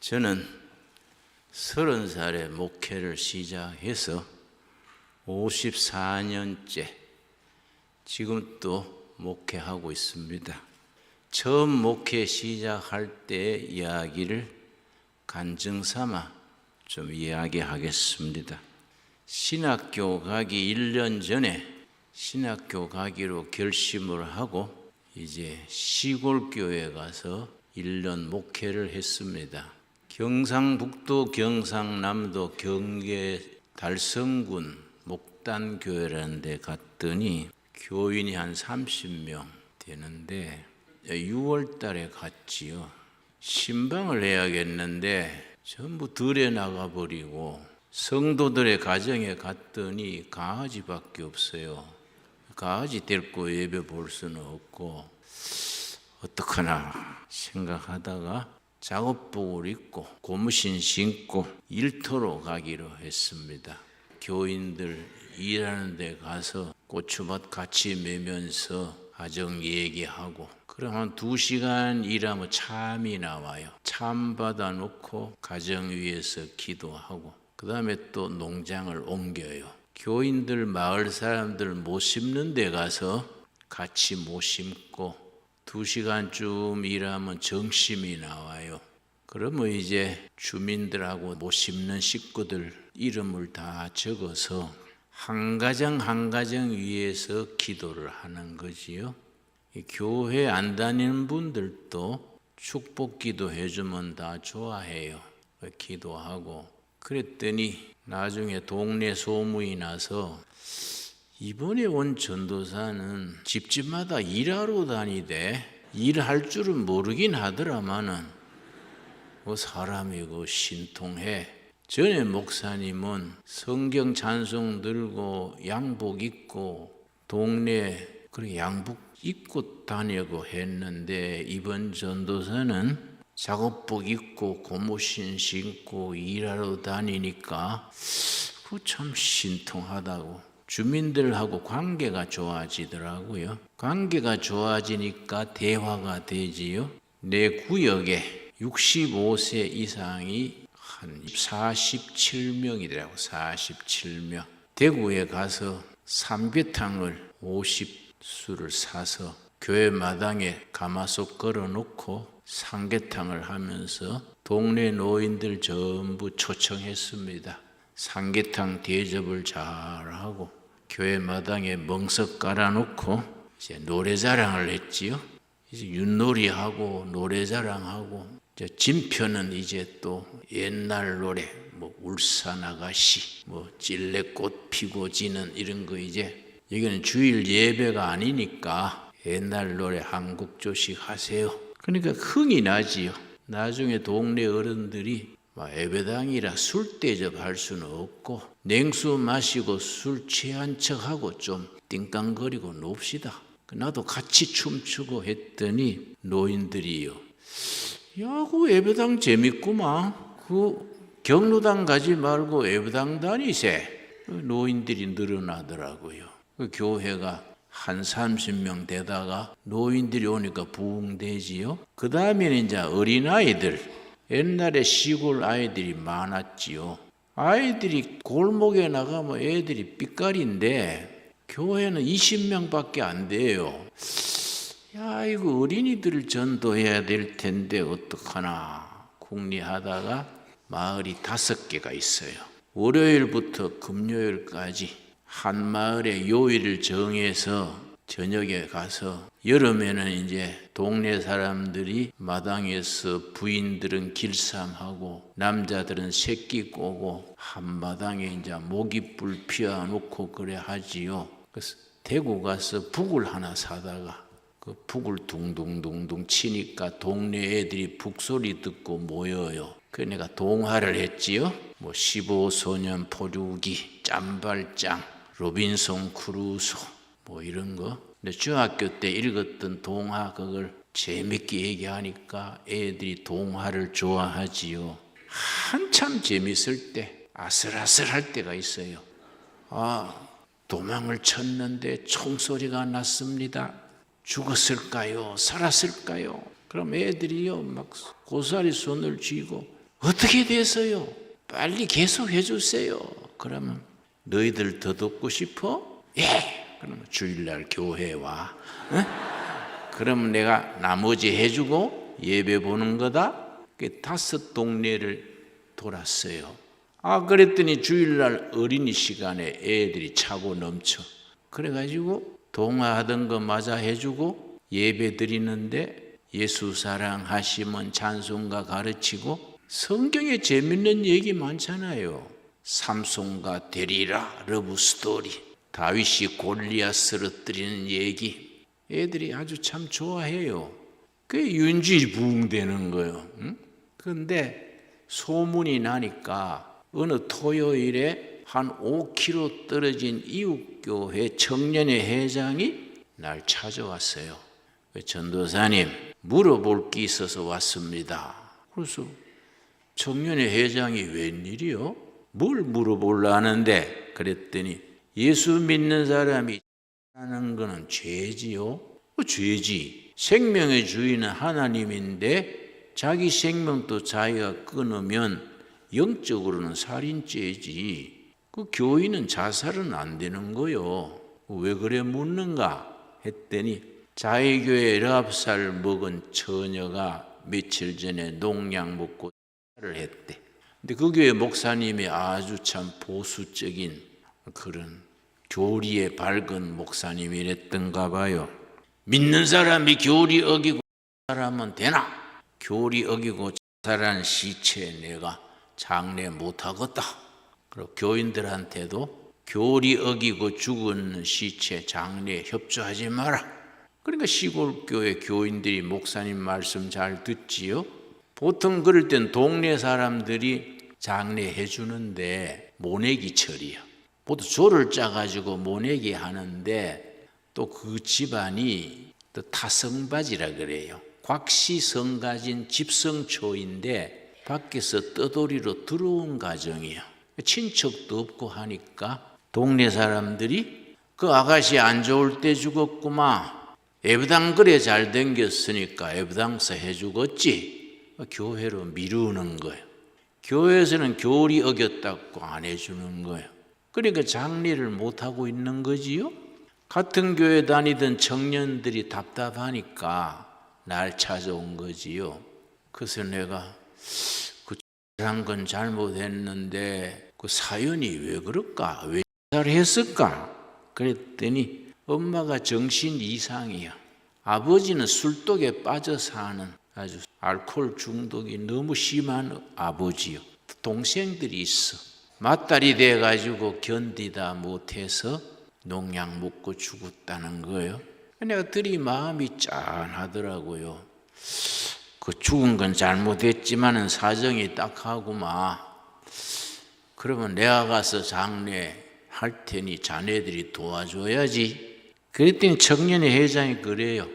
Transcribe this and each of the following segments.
저는 30살에 목회를 시작해서 54년째 지금 또 목회하고 있습니다. 처음 목회 시작할 때의 이야기를 간증 삼아 좀 이야기하겠습니다. 신학교 가기 1년 전에 신학교 가기로 결심을 하고 이제 시골교회 가서 1년 목회를 했습니다. 경상북도 경상남도 경계 달성군 목단교회라는 데 갔더니 교인이 한 30명 되는데 6월 달에 갔지요. 신방을 해야겠는데 전부 들에 나가버리고 성도들의 가정에 갔더니 강아지밖에 없어요. 강아지 데리고 예배 볼 수는 없고 어떡하나 생각하다가 작업복을 입고 고무신 신고 일터로 가기로 했습니다. 교인들 일하는 데 가서 고추밭 같이 매면서 가정 얘기하고 그럼 한 2시간 일하면 참이 나와요. 참 받아놓고 가정 위해서 기도하고 그 다음에 또 농장을 옮겨요. 교인들 마을 사람들 못 심는 데 가서 같이 못 심고 2시간쯤 일하면 정심이 나와요. 그러면 이제 주민들하고 못 심는 식구들 이름을 다 적어서 한 가정 한 가정 위해서 기도를 하는 거지요. 교회 안 다니는 분들도 축복 기도 해주면 다 좋아해요. 기도하고 그랬더니 나중에 동네 소문이 나서 이번에 온 전도사는 집집마다 일하러 다니대. 일할 줄은 모르긴 하더라마는 사람이 신통해. 전에 목사님은 성경 찬송 들고 양복 입고 동네 양복 입고 다니고 했는데 이번 전도사는 작업복 입고 고무신 신고 일하러 다니니까 참 신통하다고. 주민들하고 관계가 좋아지더라고요. 관계가 좋아지니까 대화가 되지요. 내 구역에 65세 이상이 한 47명이더라고. 47명. 대구에 가서 삼계탕을 50수를 사서 교회 마당에 가마솥 걸어놓고 삼계탕을 하면서 동네 노인들 전부 초청했습니다. 삼계탕 대접을 잘하고 교회 마당에 멍석 깔아놓고 이제 노래자랑을 했지요. 이제 윷놀이하고 노래자랑하고 진표는 이제 또 옛날 노래 울산 아가씨 찔레꽃 피고 지는 이런 거 이제 여기는 주일 예배가 아니니까 옛날 노래 한국조식 하세요. 그러니까 흥이 나지요. 나중에 동네 어른들이 예배당이라 술 대접할 수는 없고 냉수 마시고 술 취한 척하고 좀 띵깡거리고 놉시다. 나도 같이 춤추고 했더니 노인들이요. 야, 그 예배당 재밌구만. 그 경로당 가지 말고 예배당 다니세. 노인들이 늘어나더라고요. 그 교회가 한 30명 되다가 노인들이 오니까 부흥되지요. 그 다음에는 이제 어린아이들. 옛날에 시골 아이들이 많았지요. 아이들이 골목에 나가면 애들이 삐까리인데 교회는 20명밖에 안 돼요. 야, 이거 어린이들을 전도해야 될 텐데 어떡하나 궁리하다가 마을이 5개가 있어요. 월요일부터 금요일까지 한 마을에 요일을 정해서 저녁에 가서 여름에는 이제 동네 사람들이 마당에서 부인들은 길쌈하고 남자들은 새끼 꼬고 한마당에 이제 모깃불 피워놓고 그래 하지요. 그래서 대구 가서 북을 하나 사다가 그 북을 둥둥둥둥 치니까 동네 애들이 북소리 듣고 모여요. 그래서 내가 동화를 했지요. 15소년 포류기, 짬발장, 로빈송 크루소 이런 거. 근데 중학교 때 읽었던 동화 그걸 재밌게 얘기하니까 애들이 동화를 좋아하지요. 한참 재밌을 때 아슬아슬할 때가 있어요. 도망을 쳤는데 총소리가 났습니다. 죽었을까요? 살았을까요? 그럼 애들이요 막 고사리 손을 쥐고 어떻게 돼서요? 빨리 계속 해주세요. 그러면 너희들 더 듣고 싶어? 예. 그러면 주일날 교회 와. 그러면 내가 나머지 해주고 예배 보는 거다. 5 동네를 돌았어요. 그랬더니 주일날 어린이 시간에 애들이 차고 넘쳐. 그래가지고 동화하던 거 맞아 해주고 예배 드리는데 예수 사랑하시면 찬송가 가르치고 성경에 재밌는 얘기 많잖아요. 삼손과 데리라 러브 스토리, 다윗이 골리앗 쓰러뜨리는 얘기, 애들이 아주 참 좋아해요. 그게 윤지 부흥되는 거예요. 그런데 소문이 나니까 어느 토요일에 한 5km 떨어진 이웃교회 청년회 회장이 날 찾아왔어요. 전도사님, 물어볼 게 있어서 왔습니다. 그래서 청년회 회장이 웬일이요? 뭘 물어보려 하는데? 그랬더니 예수 믿는 사람이 하는 거는 죄지요? 죄지. 생명의 주인은 하나님인데 자기 생명도 자기가 끊으면 영적으로는 살인죄지. 그 교인은 자살은 안 되는 거요. 왜 그래 묻는가 했더니 자기 교회 19살 먹은 처녀가 며칠 전에 농약 먹고 자살을 했대. 근데 그 교회 목사님이 아주 참 보수적인 그런 교리에 밝은 목사님이랬던가 봐요. 믿는 사람이 교리 어기고 자살하면 되나? 교리 어기고 자살한 시체 내가 장례 못하겠다. 그리고 교인들한테도 교리 어기고 죽은 시체 장례에 협조하지 마라. 그러니까 시골교회 교인들이 목사님 말씀 잘 듣지요. 보통 그럴 땐 동네 사람들이 장례해 주는데 모내기철이야. 모두 조를 짜가지고 모내기 하는데 또 그 집안이 또 타성바지라 그래요. 곽시성가진 집성초인데 밖에서 떠돌이로 들어온 가정이에요. 친척도 없고 하니까 동네 사람들이 그 아가씨 안 좋을 때 죽었구만. 예배당 그래 잘 댕겼으니까 예배당서 해주겠지. 교회로 미루는 거예요. 교회에서는 교리 어겼다고 안 해주는 거예요. 그러니까 장례를 못하고 있는 거지요. 같은 교회 다니던 청년들이 답답하니까 날 찾아온 거지요. 그래서 내가 한 건 잘못했는데 그 사연이 왜 그럴까? 왜 잘했을까? 그랬더니 엄마가 정신 이상이야. 아버지는 술독에 빠져 사는 아주 알코올 중독이 너무 심한 아버지요. 동생들이 있어. 맞다리 돼가지고 견디다 못해서 농약 먹고 죽었다는 거예요. 내가 들이 마음이 짠하더라고요. 그 죽은 건 잘못했지만은 사정이 딱하구만. 그러면 내가 가서 장례 할 테니 자네들이 도와줘야지. 그랬더니 청년회 회장이 그래요.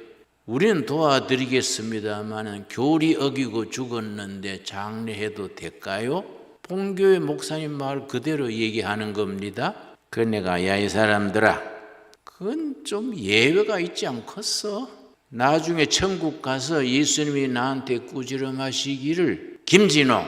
우리는 도와드리겠습니다만은 교리 어기고 죽었는데 장례해도 될까요? 본교회 목사님 말 그대로 얘기하는 겁니다. 그 내가 야 이 사람들아, 그건 좀 예외가 있지 않겠어? 나중에 천국 가서 예수님이 나한테 꾸지람하시기를 김진호,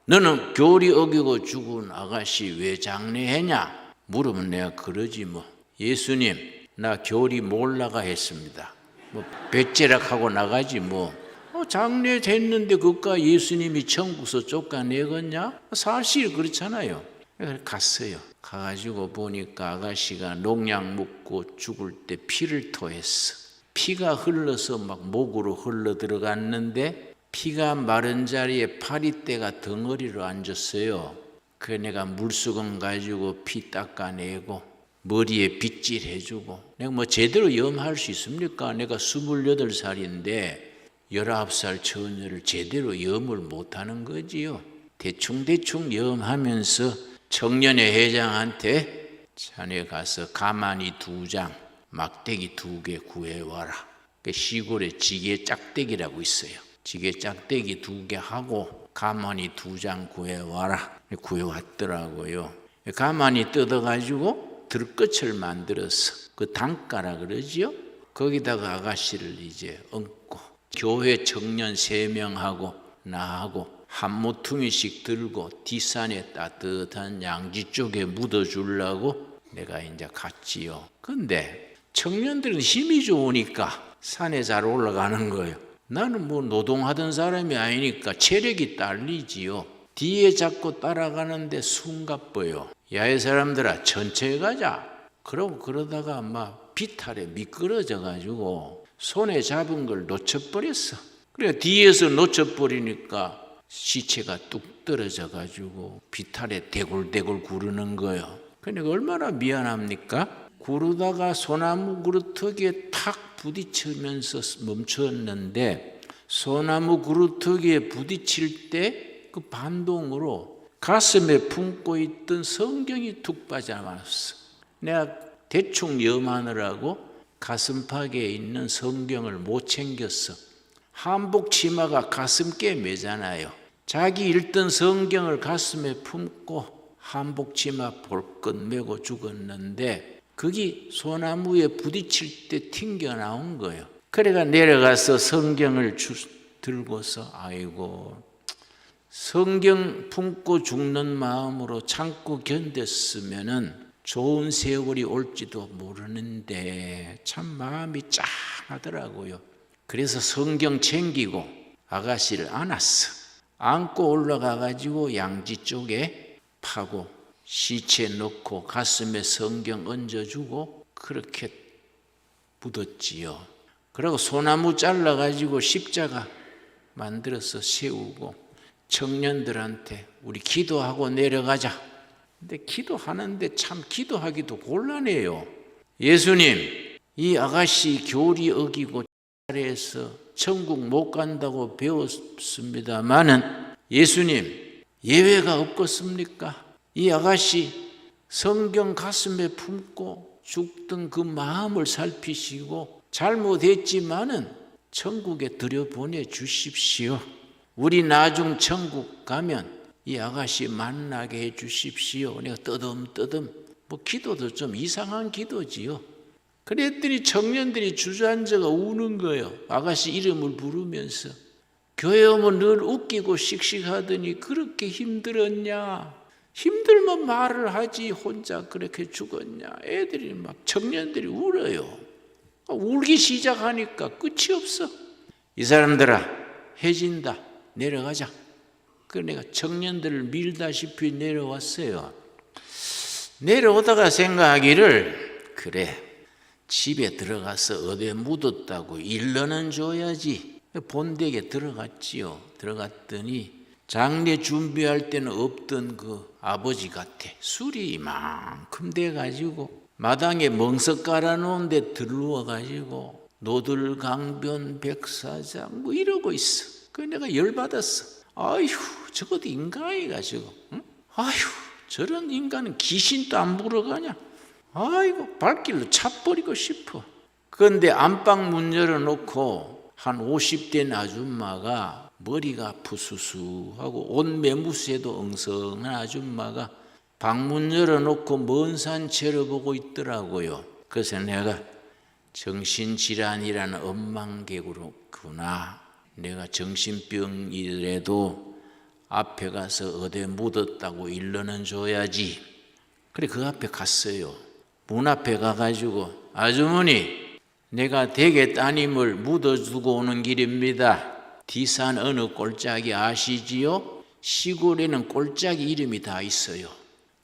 너는 교리 어기고 죽은 아가씨 왜 장례했냐? 물으면 내가 그러지 뭐. 예수님, 나 교리 몰라가 했습니다. 뭐 배째락하고 나가지 뭐. 장례 됐는데 그까 예수님이 천국서 쫓아내겠냐? 사실 그렇잖아요. 그래서 갔어요. 가가지고 보니까 아가씨가 농약 먹고 죽을 때 피를 토했어. 피가 흘러서 막 목으로 흘러 들어갔는데 피가 마른 자리에 파리떼가 덩어리로 앉았어요. 그래 내가 물수건 가지고 피 닦아내고 머리에 빗질 해주고. 내가 뭐 제대로 염할 수 있습니까? 내가 28살인데 19살 처녀를 제대로 염을 못하는 거지요. 대충대충 염하면서 청년회 회장한테 자네 가서 가마니 2장 막대기 2개 구해와라. 시골에 지게 짝대기라고 있어요. 지게 짝대기 2개 하고 가마니 2장 구해와라. 구해왔더라고요. 가마니 뜯어가지고 들꽃을 만들어서 그 단가라 그러지요. 거기다가 아가씨를 이제 얹고 교회 청년 3명하고 나하고 한 모퉁이씩 들고 뒷산에 따뜻한 양지 쪽에 묻어주려고 내가 이제 갔지요. 근데 청년들은 힘이 좋으니까 산에 잘 올라가는 거예요. 나는 뭐 노동하던 사람이 아니니까 체력이 딸리지요. 뒤에 잡고 따라가는데 숨가뻐요. 야외 사람들아 천천히 가자. 그러다가 막 비탈에 미끄러져 가지고 손에 잡은 걸 놓쳐버렸어. 그래 뒤에서 놓쳐버리니까 시체가 뚝 떨어져 가지고 비탈에 대굴대굴 구르는 거예요. 그러니까 얼마나 미안합니까? 구르다가 소나무 그루터기에 탁 부딪히면서 멈췄는데 소나무 그루터기에 부딪힐 때 그 반동으로 가슴에 품고 있던 성경이 툭 빠져나왔어. 내가 대충 염하느라고 가슴팍에 있는 성경을 못 챙겼어. 한복 치마가 가슴께 매잖아요. 자기 읽던 성경을 가슴에 품고 한복 치마 볼것 메고 죽었는데 그게 소나무에 부딪힐 때 튕겨 나온 거예요. 그래가 내려가서 성경을 들고서 아이고 성경 품고 죽는 마음으로 참고 견뎠으면은 좋은 세월이 올지도 모르는데 참 마음이 짠하더라고요. 그래서 성경 챙기고 아가씨를 안았어. 안고 올라가 가지고 양지 쪽에 파고 시체 넣고 가슴에 성경 얹어주고 그렇게 묻었지요. 그리고 소나무 잘라 가지고 십자가 만들어서 세우고 청년들한테 우리 기도하고 내려가자. 근데 기도하는데 참 기도하기도 곤란해요. 예수님, 이 아가씨 교리 어기고 자리에서 천국 못 간다고 배웠습니다마는 예수님 예외가 없겠습니까? 이 아가씨 성경 가슴에 품고 죽던 그 마음을 살피시고 잘못했지만은 천국에 들여보내 주십시오. 우리 나중 천국 가면 이 아가씨 만나게 해 주십시오. 내가 뜨듬뜨듬 뭐 기도도 좀 이상한 기도지요. 그랬더니 청년들이 주저앉아가 우는 거예요. 아가씨 이름을 부르면서. 교회 오면 늘 웃기고 씩씩하더니 그렇게 힘들었냐? 힘들면 말을 하지 혼자 그렇게 죽었냐? 애들이 막 청년들이 울어요. 울기 시작하니까 끝이 없어. 이 사람들아 해진다. 내려가자. 그래서 내가 청년들을 밀다시피 내려왔어요. 내려오다가 생각하기를 그래 집에 들어가서 어디에 묻었다고 일러는 줘야지. 본댁에 들어갔지요. 들어갔더니 장례 준비할 때는 없던 그 아버지 같아. 술이 이만큼 돼가지고 마당에 멍석 깔아놓은 데 들러와가지고 노들강변 백사장 뭐 이러고 있어. 그래서 내가 열받았어. 아휴 저것도 인간이가 저거. 응? 아휴 저런 인간은 귀신도 안 물어가냐. 아이고 발길로 차버리고 싶어. 그런데 안방 문 열어놓고 한 50대 아줌마가 머리가 푸수수하고 옷 매무새도 엉성한 아줌마가 방문 열어놓고 먼 산 쳐다보고 있더라고요. 그래서 내가 정신질환이라는 엉망개구나. 내가 정신병이라도 앞에 가서 어디에 묻었다고 일러는 줘야지. 그래 그 앞에 갔어요. 문 앞에 가가지고 아주머니 내가 댁에 따님을 묻어두고 오는 길입니다. 뒷산 어느 꼴짝이 아시지요? 시골에는 꼴짝이 이름이 다 있어요.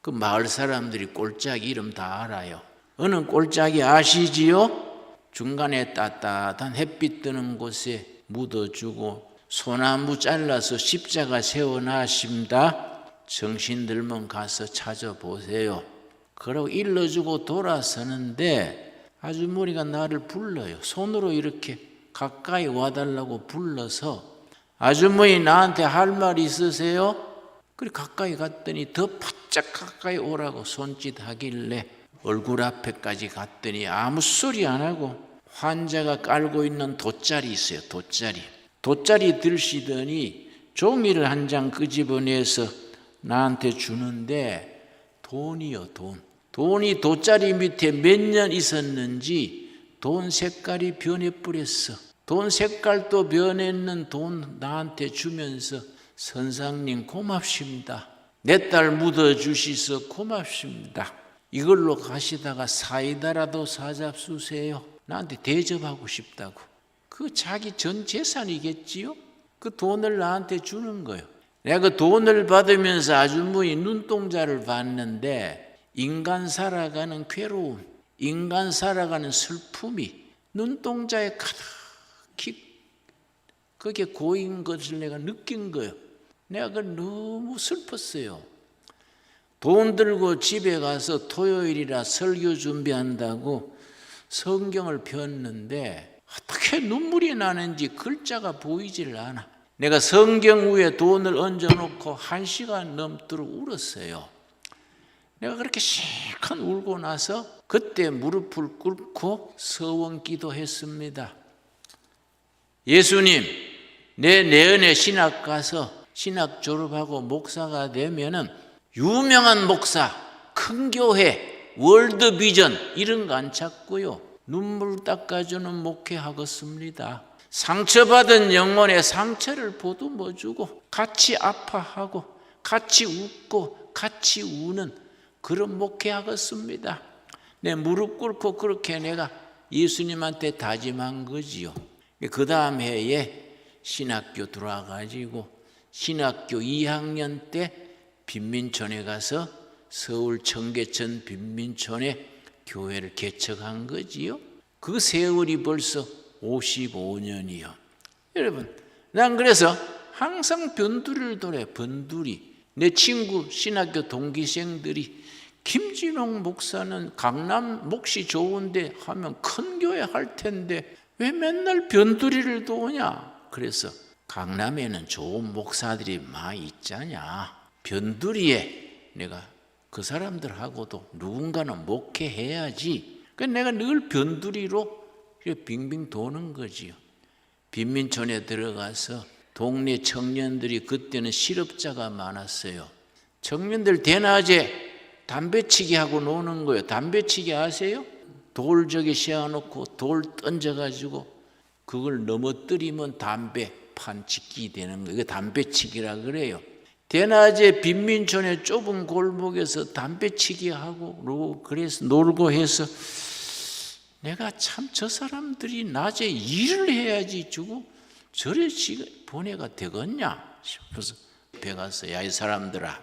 그 마을 사람들이 꼴짝이 이름 다 알아요. 어느 꼴짝이 아시지요? 중간에 따뜻한 햇빛 뜨는 곳에 묻어주고 소나무 잘라서 십자가 세워놨습니다. 정신 들면 가서 찾아보세요. 그러고 일러주고 돌아서는데 아주머니가 나를 불러요. 손으로 이렇게 가까이 와달라고 불러서 아주머니 나한테 할 말 있으세요? 그래 가까이 갔더니 더 바짝 가까이 오라고 손짓 하길래 얼굴 앞에까지 갔더니 아무 소리 안 하고 환자가 깔고 있는 돗자리 있어요. 돗자리 들시더니 종이를 한 장 끄집어내서 나한테 주는데 돈이요 돈. 돈이 돗자리 밑에 몇 년 있었는지 돈 색깔이 변해버렸어. 돈 색깔도 변했는 돈 나한테 주면서 선상님 고맙습니다. 내 딸 묻어주시서 고맙습니다. 이걸로 가시다가 사이다라도 사잡수세요. 나한테 대접하고 싶다고. 그 자기 전 재산이겠지요? 그 돈을 나한테 주는 거예요. 내가 그 돈을 받으면서 아주머니 눈동자를 봤는데 인간 살아가는 괴로움, 인간 살아가는 슬픔이 눈동자에 가득히 그게 고인 것을 내가 느낀 거예요. 내가 그걸 너무 슬펐어요. 돈 들고 집에 가서 토요일이라 설교 준비한다고 성경을 폈는데 어떻게 눈물이 나는지 글자가 보이질 않아. 내가 성경 위에 돈을 얹어놓고 1시간 넘도록 울었어요. 내가 그렇게 실컷 울고 나서 그때 무릎을 꿇고 서원 기도했습니다. 예수님, 내 내년에 신학 가서 신학 졸업하고 목사가 되면은 유명한 목사, 큰 교회, 월드비전 이런 거 안 찾고요. 눈물 닦아주는 목회하겠습니다. 상처받은 영혼의 상처를 보듬어 주고 같이 아파하고 같이 웃고 같이 우는 그런 목회하겠습니다. 내 무릎 꿇고 그렇게 내가 예수님한테 다짐한 거지요. 그 다음 해에 신학교 들어와가지고 신학교 2학년 때 빈민촌에 가서 서울 청계천 빈민촌에 교회를 개척한 거지요. 그 세월이 벌써 55년이요. 여러분, 난 그래서 항상 변두리를 돌아요. 변두리. 내 친구 신학교 동기생들이 김진홍 목사는 강남 몫이 좋은데 하면 큰 교회 할 텐데 왜 맨날 변두리를 도냐? 그래서 강남에는 좋은 목사들이 많이 있잖냐. 변두리에 내가 그 사람들하고도 누군가는 목회해야지. 그래서 내가 늘 변두리로 빙빙 도는 거지요. 빈민촌에 들어가서 동네 청년들이 그때는 실업자가 많았어요. 청년들 대낮에 담배치기 하고 노는 거예요. 담배치기 아세요? 돌 저기 씌워놓고 돌 던져가지고 그걸 넘어뜨리면 담배판 짓기 되는 거예요. 이게 담배치기라 그래요. 대낮에 빈민촌의 좁은 골목에서 담배치기 하고 그래서 놀고 해서 내가 참 저 사람들이 낮에 일을 해야지 주고 저래 보내가 되겠냐 싶어서 배 가서 야 이 사람들아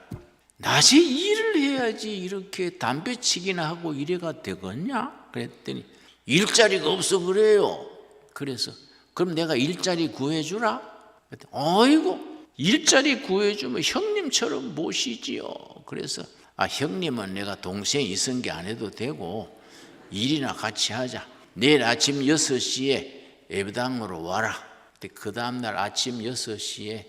낮에 일을 해야지 이렇게 담배치기나 하고 이래가 되겠냐 그랬더니 일자리가 없어 그래요. 그래서 그럼 내가 일자리 구해주라. 그랬더니 어이구 일자리 구해주면 형님처럼 모시지요. 그래서 형님은 내가 동생이 있은 게 안 해도 되고 일이나 같이 하자. 내일 아침 6시에 예배당으로 와라. 그 다음날 아침 6시에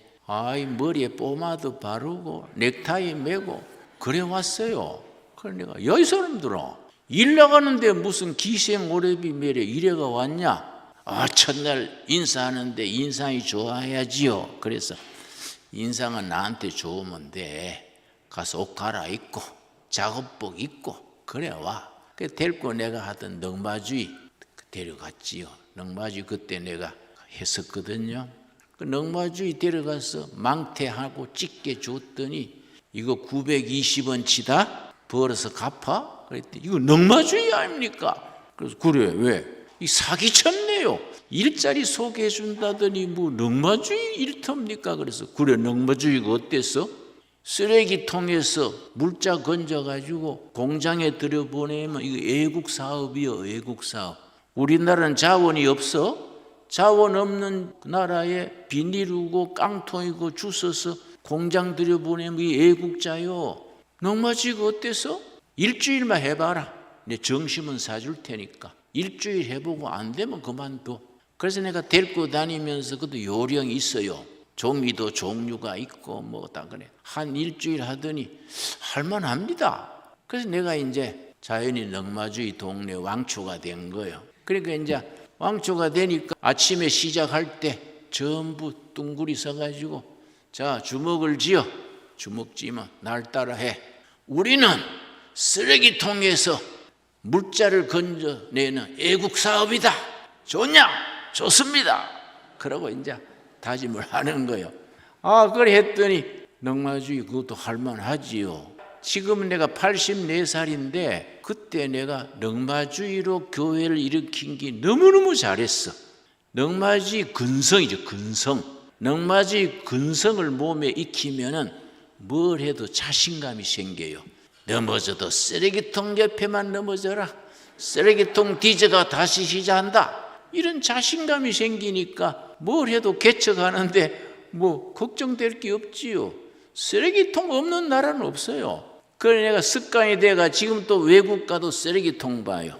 머리에 포마드 바르고 넥타이 메고 그래 왔어요. 그래 내가 야 이 사람들아 일 나가는데 무슨 기생 오래비 매래 이래가 왔냐. 첫날 인사하는데 인상이 좋아야지요. 그래서 인상은 나한테 좋으면 돼. 가서 옷 갈아입고 작업복 입고 그래 와. 그래서 데리고 내가 하던 넉마주의 데려갔지요. 넉마주의 그때 내가 했었거든요. 그 넉마주의 데려가서 망태하고 찢게 줬더니 이거 920원치다 벌어서 갚아? 그랬더니 이거 넉마주의 아닙니까? 그래서 그래 왜? 이 사기쳤네요. 일자리 소개해 준다더니 뭐 넉마주의 일터입니까? 그래서 그래 넉마주의가 어땠어? 쓰레기통에서 물자 건져가지고 공장에 들여보내면 이거 애국 사업이요. 애국 사업. 우리나라는 자원이 없어. 자원 없는 나라에 비닐이고 깡통이고 주워서 공장 들여보내면 이 애국자요. 넉마주의가 어때서? 일주일만 해봐라. 내 정심은 사줄 테니까. 일주일 해보고 안 되면 그만둬. 그래서 내가 데리고 다니면서 그것도 요령이 있어요. 종이도 종류가 있고 뭐다 그래. 한 일주일 하더니 할만합니다. 그래서 내가 이제 자연히 넉마주의 동네 왕초가 된 거예요. 그러니까 이제 왕초가 되니까 아침에 시작할 때 전부 둥글이 서가지고 자 주먹을 쥐어. 주먹 쥐면 날 따라 해. 우리는 쓰레기통에서 물자를 건져내는 애국 사업이다. 좋냐? 좋습니다. 그러고 이제 다짐을 하는 거예요. 그래 했더니 넉마주의 그것도 할만하지요. 지금 내가 84살인데 그때 내가 넉마주의로 교회를 일으킨 게 너무너무 잘했어. 넉마주의 근성이죠. 근성. 넉마주의 근성을 몸에 익히면은 뭘 해도 자신감이 생겨요. 넘어져도 쓰레기통 옆에만 넘어져라. 쓰레기통 뒤져가 다시 시작한다. 이런 자신감이 생기니까 뭘 해도 개척하는데 뭐 걱정될 게 없지요. 쓰레기통 없는 나라는 없어요. 그래 내가 습관이 돼가 지금 또 외국 가도 쓰레기통 봐요.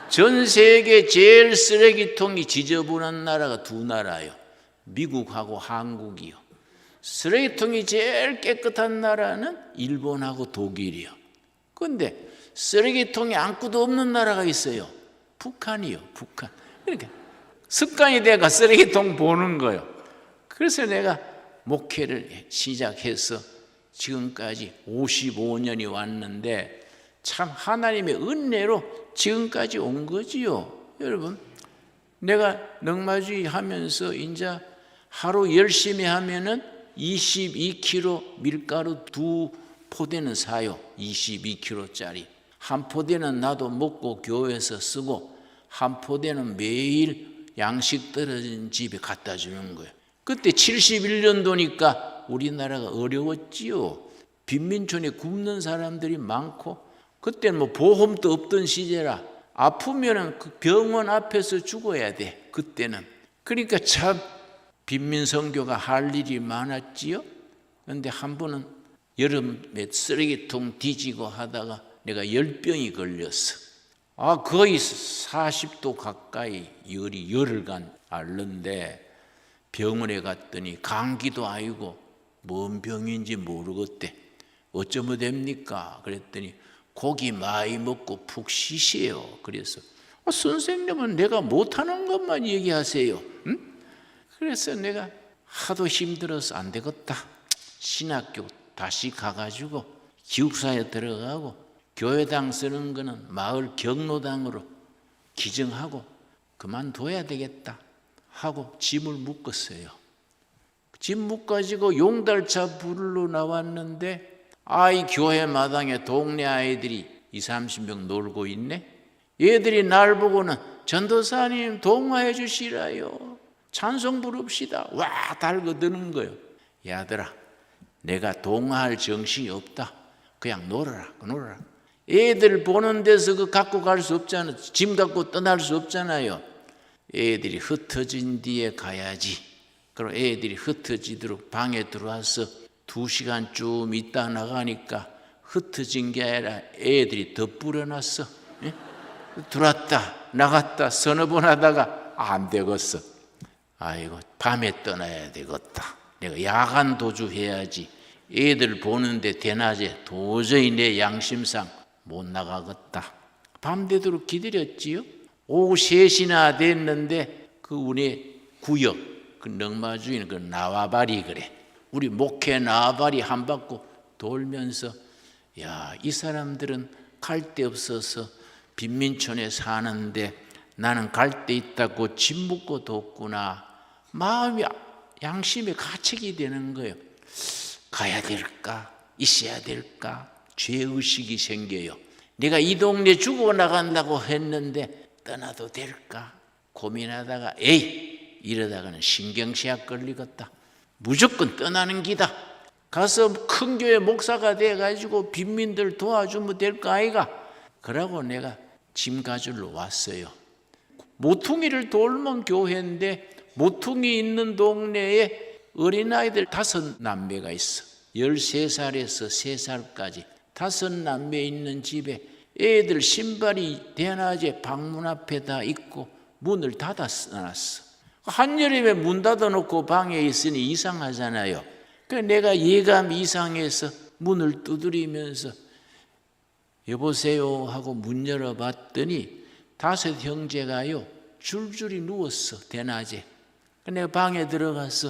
전 세계 제일 쓰레기통이 지저분한 나라가 두 나라예요. 미국하고 한국이요. 쓰레기통이 제일 깨끗한 나라는 일본하고 독일이요. 그런데 쓰레기통이 아무것도 없는 나라가 있어요. 북한이요. 북한. 그러니까 습관이 돼가 쓰레기통 보는 거예요. 그래서 내가 목회를 시작해서 지금까지 55년이 왔는데 참 하나님의 은혜로 지금까지 온 거지요. 여러분, 내가 넉마주의 하면서 이제 하루 열심히 하면은 22kg 밀가루 2포대는 사요. 22kg짜리. 한 포대는 나도 먹고 교회에서 쓰고 한 포대는 매일 양식 떨어진 집에 갖다 주는 거예요. 그때 71년도니까 우리나라가 어려웠지요. 빈민촌에 굶는 사람들이 많고 그때는 뭐 보험도 없던 시절이라 아프면은 그 병원 앞에서 죽어야 돼. 그때는. 그러니까 참 빈민선교가 할 일이 많았지요. 그런데 한 번은 여름에 쓰레기통 뒤지고 하다가 내가 열병이 걸렸어. 거의 40도 가까이 열흘간 앓는데 병원에 갔더니 감기도 아니고 뭔 병인지 모르겠대. 어쩌면 됩니까? 그랬더니 고기 많이 먹고 푹 쉬세요. 그래서 선생님은 내가 못하는 것만 얘기하세요. 응? 그래서 내가 하도 힘들어서 안 되겠다. 신학교 다시 가가지고 기숙사에 들어가고 교회당 쓰는 거는 마을 경로당으로 기증하고 그만둬야 되겠다 하고 짐을 묶었어요. 짐 묶어가지고 용달차 부르러 나왔는데 이 교회 마당에 동네 아이들이 20-30명 놀고 있네. 얘들이 날 보고는 전도사님 동화해 주시라요. 찬송 부릅시다. 와 달궈드는 거예요. 야들아, 내가 동화할 정신이 없다. 그냥 놀아라. 애들 보는 데서 그 갖고 갈 수 없잖아. 짐 갖고 떠날 수 없잖아요. 애들이 흩어진 뒤에 가야지. 그럼 애들이 흩어지도록 방에 들어와서 2시간쯤 있다 나가니까 흩어진 게 아니라 애들이 더 뿌려놨어. 예? 들어왔다 나갔다 서너 번 하다가 안 되겠어. 아이고 밤에 떠나야 되겠다. 내가 야간 도주해야지. 애들 보는데 대낮에 도저히 내 양심상 못 나가겠다. 밤되도록 기다렸지요. 오후 3시나 됐는데 그 우리 구역 그 넉마주인 그 나와바리 그래. 우리 목회 나와바리 한 바퀴 돌면서 이 사람들은 갈 데 없어서 빈민촌에 사는데 나는 갈 데 있다고 짐 묶고 뒀구나. 마음이 양심에 가책이 되는 거예요. 가야 될까? 있어야 될까? 죄의식이 생겨요. 내가 이 동네 죽어나간다고 했는데 떠나도 될까? 고민하다가 이러다가는 신경쇠약 걸리겠다. 무조건 떠나는 기다. 가서 큰 교회 목사가 돼가지고 빈민들 도와주면 될 거 아이가? 그러고 내가 짐 가지러 왔어요. 모퉁이를 돌면 교회인데 모퉁이 있는 동네에 어린아이들 5남매가 있어. 13살에서 3살까지 5남매 있는 집에 애들 신발이 대낮에 방문 앞에다 있고 문을 닫아놨어. 한여름에 문 닫아놓고 방에 있으니 이상하잖아요. 그래서 내가 예감 이상해서 문을 두드리면서 여보세요 하고 문 열어봤더니 5 형제가요 줄줄이 누웠어. 대낮에. 내가 방에 들어가서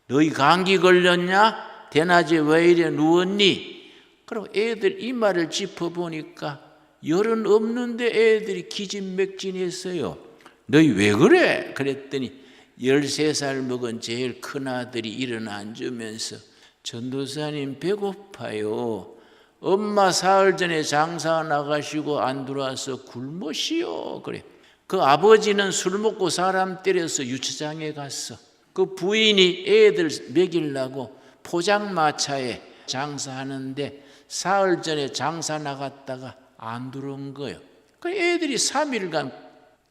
너희 감기 걸렸냐? 대낮에 왜 이래 누웠니? 그리고 애들 이마를 짚어보니까 열은 없는데 애들이 기진맥진했어요. 너희 왜 그래? 그랬더니 13살 먹은 제일 큰아들이 일어나 앉으면서 전도사님 배고파요. 엄마 사흘 전에 장사 나가시고 안 들어와서 굶으시오. 그래. 그 아버지는 술 먹고 사람 때려서 유치장에 갔어. 그 부인이 애들 먹이려고 포장마차에 장사하는데 사흘 전에 장사 나갔다가 안 들어온 거예요. 그 애들이 3일간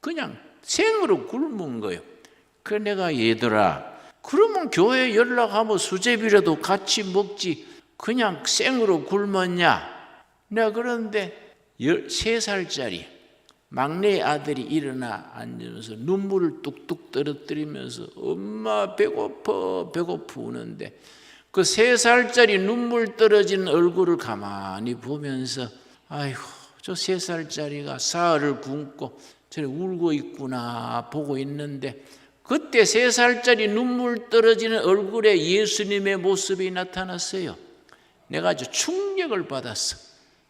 그냥 생으로 굶은 거예요. 그래 내가 얘들아, 그러면 교회 연락하면 수제비라도 같이 먹지 그냥 생으로 굶었냐? 내가 그런데 3살짜리 막내 아들이 일어나 앉으면서 눈물을 뚝뚝 떨어뜨리면서 엄마 배고파 우는데 그 3살짜리 눈물 떨어진 얼굴을 가만히 보면서 아이고 저 3살짜리가 사흘을 굶고 저래 울고 있구나 보고 있는데 그때 3살짜리 눈물 떨어지는 얼굴에 예수님의 모습이 나타났어요. 내가 아주 충격을 받았어.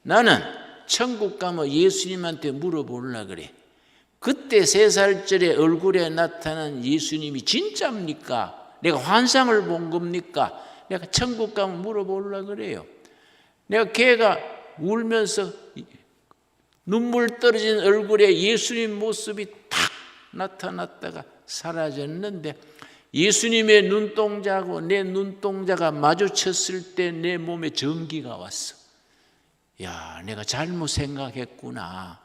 나는 천국 가면 예수님한테 물어보려고 그래. 그때 3살짜리 얼굴에 나타난 예수님이 진짜입니까? 내가 환상을 본 겁니까? 내가 천국 가면 물어보려고 그래요. 내가 걔가 울면서 눈물 떨어진 얼굴에 예수님 모습이 탁 나타났다가 사라졌는데 예수님의 눈동자하고 내 눈동자가 마주쳤을 때 내 몸에 전기가 왔어. 야, 내가 잘못 생각했구나.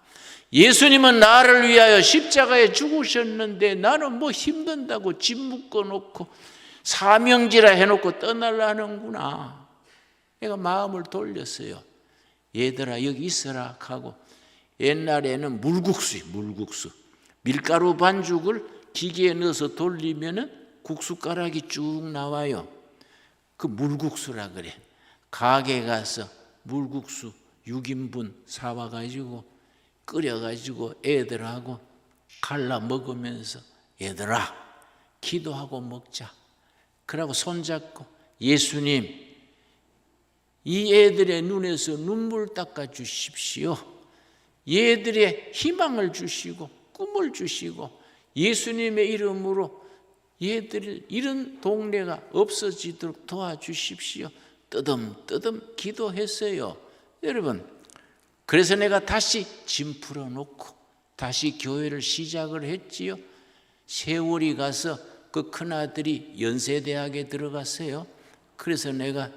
예수님은 나를 위하여 십자가에 죽으셨는데 나는 뭐 힘든다고 짐 묶어놓고 사명지라 해놓고 떠나려는구나. 내가 마음을 돌렸어요. 얘들아 여기 있어라 하고 옛날에는 물국수 밀가루 반죽을 기계에 넣어서 돌리면은 국수가락이 쭉 나와요. 그 물국수라 그래. 가게 가서 물국수 6인분 사와가지고 끓여가지고 애들하고 갈라 먹으면서 얘들아 기도하고 먹자. 그러고 손잡고 예수님 이 애들의 눈에서 눈물 닦아 주십시오. 얘들의 희망을 주시고 꿈을 주시고 예수님의 이름으로 얘들 이런 동네가 없어지도록 도와주십시오. 뜨듬뜨듬 기도했어요. 여러분, 그래서 내가 다시 짐 풀어놓고 다시 교회를 시작을 했지요. 세월이 가서 그 큰아들이 연세대학에 들어갔어요. 그래서 내가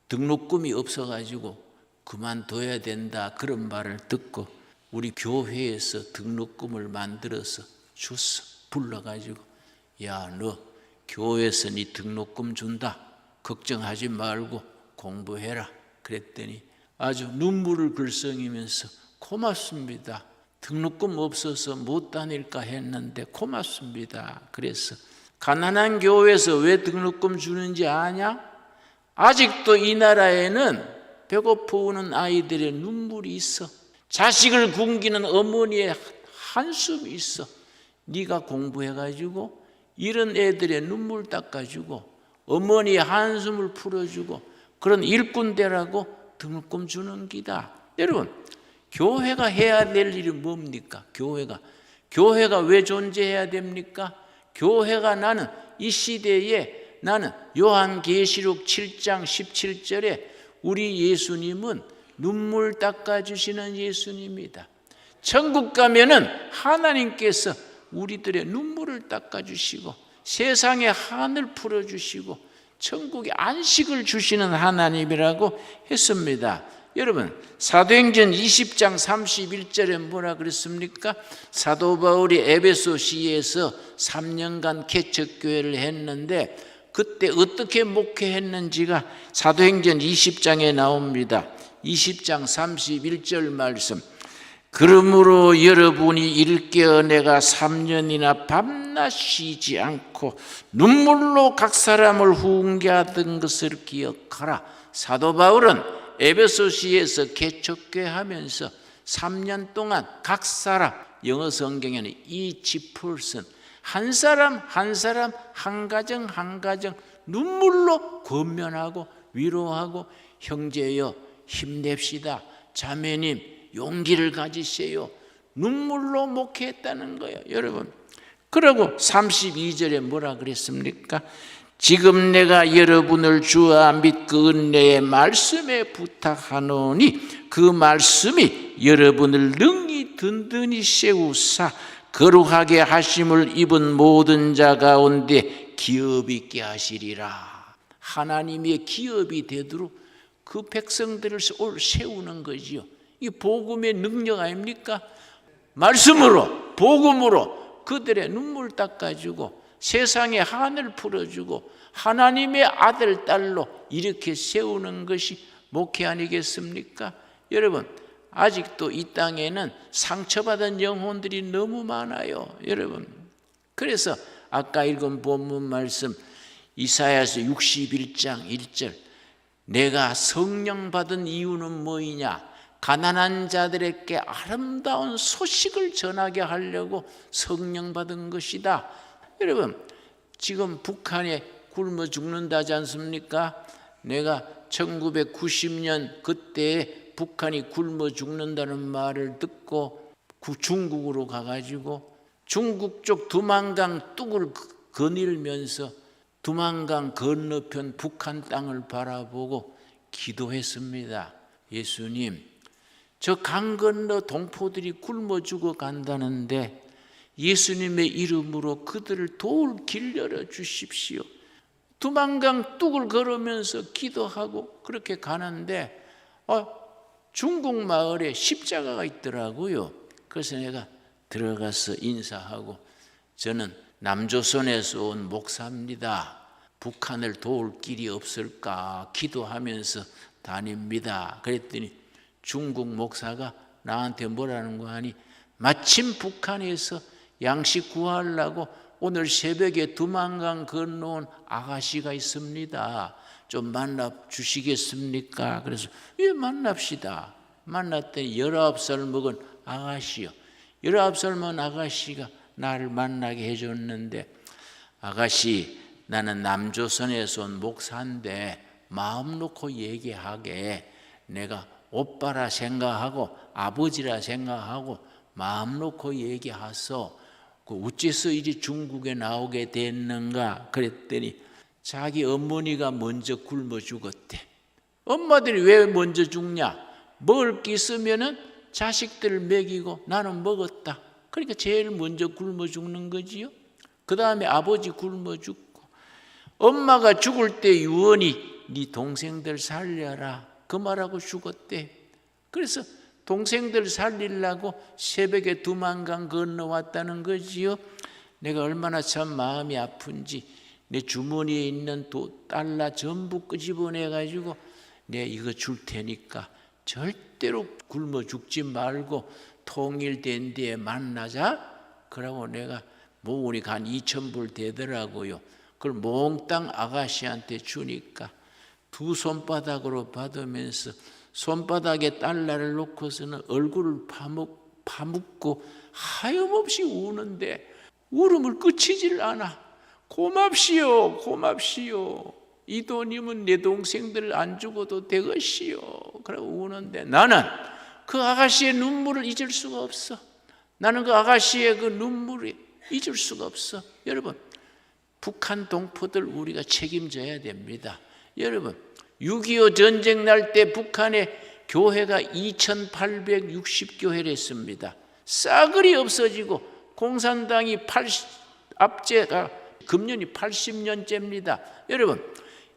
등록금이 없어가지고 그만둬야 된다 그런 말을 듣고 우리 교회에서 등록금을 만들어서 줬어. 불러가지고 야, 너 교회에서 네 등록금 준다. 걱정하지 말고 공부해라. 그랬더니 아주 눈물을 글썽이면서 고맙습니다. 등록금 없어서 못 다닐까 했는데 고맙습니다. 그래서 가난한 교회에서 왜 등록금 주는지 아냐? 아직도 이 나라에는 배고파 우는 아이들의 눈물이 있어. 자식을 굶기는 어머니의 한숨이 있어. 네가 공부해가지고 이런 애들의 눈물 닦아주고 어머니의 한숨을 풀어주고 그런 일꾼 되라고 등록금 주는 기다. 여러분, 교회가 해야 될 일이 뭡니까? 교회가 왜 존재해야 됩니까? 교회가 나는 이 시대에 나는 요한계시록 7장 17절에 우리 예수님은 눈물 닦아주시는 예수님이다. 천국 가면은 하나님께서 우리들의 눈물을 닦아주시고 세상의 한을 풀어주시고 천국에 안식을 주시는 하나님이라고 했습니다. 여러분, 사도행전 20장 31절에 뭐라 그랬습니까? 사도 바울이 에베소시에서 3년간 개척교회를 했는데 그때 어떻게 목회했는지가 사도행전 20장에 나옵니다. 20장 31절 말씀. 그러므로 여러분이 일깨어 내가 3년이나 밤낮 쉬지 않고 눈물로 각 사람을 훈계하던 것을 기억하라. 사도 바울은 에베소시에서 개척교회 하면서 3년 동안 각 사람, 영어 성경에는 each person, 한 사람 한 가정 눈물로 권면하고 위로하고 형제여 힘냅시다. 자매님 용기를 가지세요. 눈물로 목회했다는 거예요. 여러분, 그러고 32절에 뭐라 그랬습니까? 지금 내가 여러분을 주와 및 그 은혜의 말씀에 부탁하노니 그 말씀이 여러분을 능히 든든히 세우사 거룩하게 하심을 입은 모든 자 가운데 기업 있게 하시리라. 하나님의 기업이 되도록 그 백성들을 세우는 거지요. 이 복음의 능력 아닙니까? 말씀으로, 복음으로 그들의 눈물 닦아주고 세상의 한을 풀어주고 하나님의 아들, 딸로 이렇게 세우는 것이 목회 아니겠습니까? 여러분, 아직도 이 땅에는 상처받은 영혼들이 너무 많아요. 여러분, 그래서 아까 읽은 본문 말씀 이사야서 61장 1절, 내가 성령 받은 이유는 뭐이냐? 가난한 자들에게 아름다운 소식을 전하게 하려고 성령 받은 것이다. 여러분, 지금 북한에 굶어 죽는다지 않습니까? 내가 1990년 그때 북한이 굶어 죽는다는 말을 듣고 중국으로 가가지고 중국 쪽 두만강 뚝을 거닐면서 두만강 건너편 북한 땅을 바라보고 기도했습니다. 예수님, 저 강 건너 동포들이 굶어 죽어 간다는데 예수님의 이름으로 그들을 도울 길 열어주십시오. 두만강 뚝을 걸으면서 기도하고 그렇게 가는데 중국 마을에 십자가가 있더라고요. 그래서 내가 들어가서 인사하고, 저는 남조선에서 온 목사입니다. 북한을 도울 길이 없을까 기도하면서 다닙니다. 그랬더니 중국 목사가 나한테 뭐라는 거 하니, 마침 북한에서 양식 구하려고 오늘 새벽에 두만강 건너온 아가씨가 있습니다. 좀 만나 주시겠습니까? 그래서 예, 만납시다. 만났더니 19살 먹은 아가씨요. 19살 먹은 아가씨가 나를 만나게 해줬는데, 아가씨, 나는 남조선에서 온 목사인데 마음 놓고 얘기하게 내가 오빠라 생각하고 아버지라 생각하고 마음 놓고 얘기하소. 어째서 이리 중국에 나오게 됐는가? 그랬더니 자기 어머니가 먼저 굶어 죽었대. 엄마들이 왜 먼저 죽냐? 먹을 게 있으면은 자식들을 먹이고 나는 먹었다. 그러니까 제일 먼저 굶어 죽는 거지요. 그 다음에 아버지 굶어 죽고, 엄마가 죽을 때 유언이 네 동생들 살려라 그 말하고 죽었대. 그래서 동생들 살리려고 새벽에 두만강 건너왔다는 거지요. 내가 얼마나 참 마음이 아픈지 내 주머니에 있는 달러 전부 끄집어내가지고 내 이거 줄 테니까 절대로 굶어 죽지 말고 통일된 데에 만나자. 그러고 내가 모으니까 한 2,000불 되더라고요. 그걸 몽땅 아가씨한테 주니까 두 손바닥으로 받으면서 손바닥에 달러를 놓고서는 얼굴을 파묻고 하염없이 우는데 울음을 그치질 않아. 고맙시오, 고맙시오. 이 돈이면 내 동생들 안 죽어도 되겠시오. 그러고 우는데 나는 그 아가씨의 눈물을 잊을 수가 없어. 나는 그 아가씨의 그 눈물을 잊을 수가 없어. 여러분, 북한 동포들 우리가 책임져야 됩니다. 여러분, 6.25 전쟁 날 때 북한의 교회가 2,860교회랬습니다. 싸그리 없어지고 공산당이 압제가 금년이 80년째입니다. 여러분,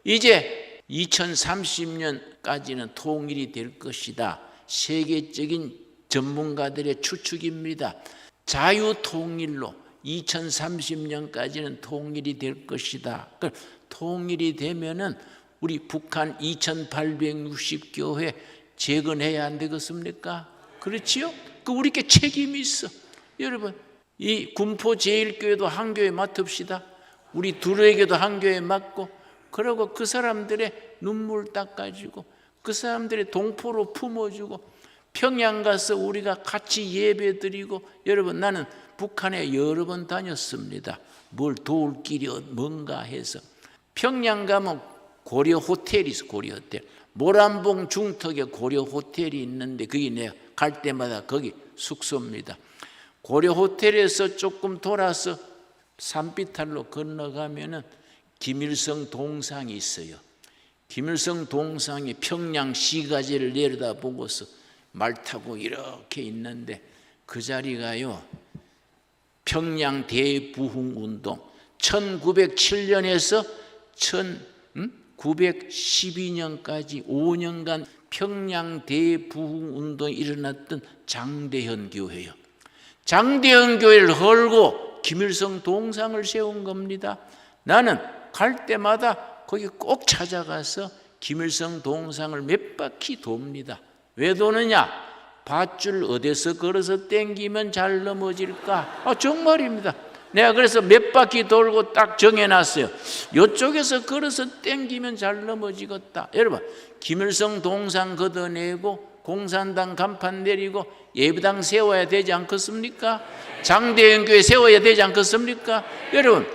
이제 2030년까지는 통일이 될 것이다. 세계적인 전문가들의 추측입니다. 자유통일로 2030년까지는 통일이 될 것이다. 통일이 되면은 우리 북한 2,860교회 재건해야 안 되겠습니까? 그렇지요? 우리께 책임이 있어. 여러분, 이 군포 제1교회도 한 교회 맡읍시다. 우리 두루에게도 한 교회 맡고, 그러고 그 사람들의 눈물 닦아주고 그 사람들의 동포로 품어주고 평양 가서 우리가 같이 예배 드리고. 여러분, 나는 북한에 여러 번 다녔습니다. 뭘 도울 길이 뭔가 해서. 평양 가면 고려 호텔이 있어. 고려 호텔. 모란봉 중턱에 고려 호텔이 있는데 거기 내가 갈 때마다 거기 숙소입니다. 고려 호텔에서 조금 돌아서 산비탈로 건너가면은 김일성 동상이 있어요. 김일성 동상이 평양 시가지를 내려다보고서 말 타고 이렇게 있는데 그 자리가요, 평양 대부흥운동 1907년에서 1912년까지 5년간 평양 대부흥운동이 일어났던 장대현 교회요. 장대현 교회를 헐고 김일성 동상을 세운 겁니다. 나는 갈 때마다 거기 꼭 찾아가서 김일성 동상을 몇 바퀴 돕니다. 왜 도느냐? 밧줄 어디서 걸어서 땡기면 잘 넘어질까? 정말입니다. 내가 그래서 몇 바퀴 돌고 딱 정해놨어요. 이쪽에서 걸어서 땡기면 잘 넘어지겠다. 여러분, 김일성 동상 걷어내고 공산당 간판 내리고 예배당 세워야 되지 않겠습니까? 장대현 교회 세워야 되지 않겠습니까? 여러분,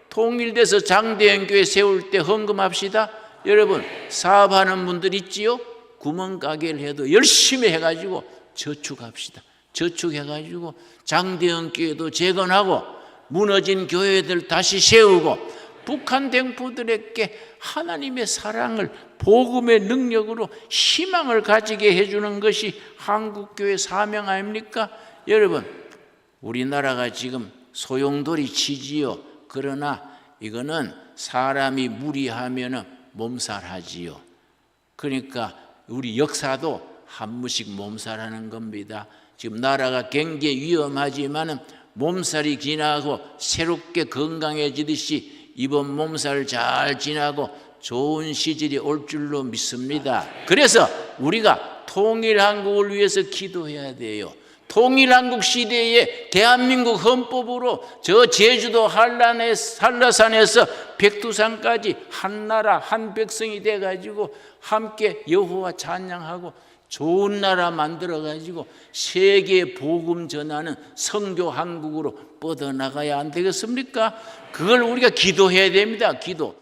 통일돼서 장대현 교회 세울 때 헌금합시다. 여러분, 사업하는 분들 있지요? 구멍가게를 해도 열심히 해가지고 저축합시다. 저축해가지고 장대현 교회도 재건하고 무너진 교회들 다시 세우고 북한 동포들에게 하나님의 사랑을 복음의 능력으로 희망을 가지게 해주는 것이 한국교회 사명 아닙니까? 여러분, 우리나라가 지금 소용돌이 치지요. 그러나 이거는 사람이 무리하면 몸살하지요. 그러니까 우리 역사도 한 번씩 몸살하는 겁니다. 지금 나라가 굉장히 위험하지만 몸살이 지나고 새롭게 건강해지듯이 이번 몸살 잘 지나고 좋은 시절이 올 줄로 믿습니다. 그래서 우리가 통일한국을 위해서 기도해야 돼요. 통일한국 시대에 대한민국 헌법으로 저 제주도 한라산에서 백두산까지 한 나라 한 백성이 돼가지고 함께 여호와 찬양하고 좋은 나라 만들어가지고 세계 복음 전하는 선교 한국으로 뻗어나가야 안 되겠습니까? 그걸 우리가 기도해야 됩니다. 기도.